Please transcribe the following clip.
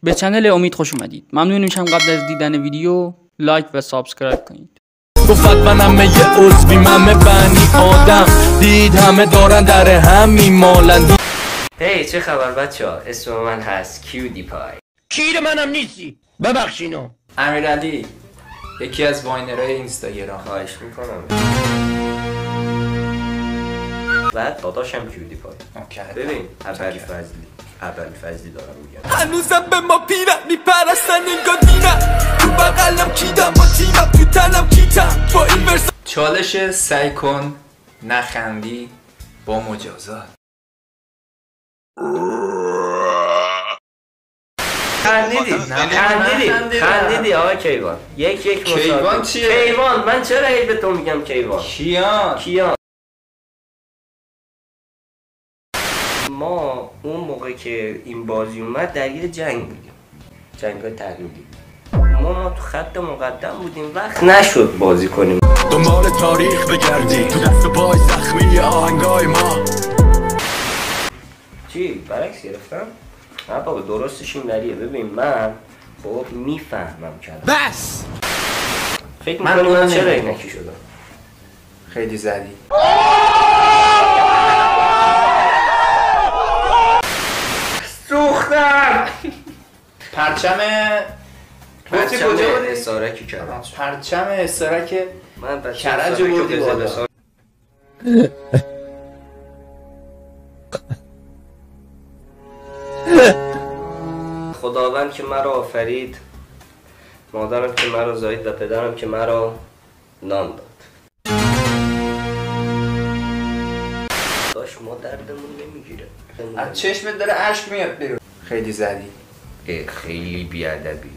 به چنل امید خوش اومدید. ممنون میشم قبل از دیدن ویدیو لایک و سابسکرایب کنید. گفت من همه یه عضوی همه بنی آدم دید همه دارن در هم میمالن. هی چه خبر بچه ها؟ اسم من هست کیودی پای. کیر منم نیستی ببخشینو. امیرعلی یکی از واینرهای اینستاگرام. خواهش میکنم. بعد داداشم کیودی پای. ببین ابری فضلی دارم میگم. هنوزم به ما پیرم میپرستن انگار دینم. تو بغلم کیدم با تیمم تو تنم کیتم با این ورس. چالش سعی کن نخندی با مجازات. خندیدی آقای کیوان. یک کیوان چیه؟ کیوان من چرا هی به تو میگم کیوان؟ کیان ما اون موقع که این بازی اومد در یه جنگ بودیم، جنگ تحلیلی. ما تو خط مقدم بودیم، وقت نشد بازی کنیم. دنبال تاریخ بگردی تو دست پای زخمی آهنگای ما. چی؟ برعکس گرفتم؟ نه بابا درستش این دریه. ببین من خب میفهمم کلام. بس فکر میکنی من چرا اینکی شدم؟ خیلی زدی. سوختم. پرچم کجا بودی؟ اسارکی کردم. پرچم اسارک من کرج بودی بالا. خداوند که مرا آفرید، مادرم که مرا زایید و پدرم که مرا نان داد. داشت ما دردمون نمیگیره. از چشمت داره اشک میاد بیرون. خیلی زدی. خیلی بیادبی.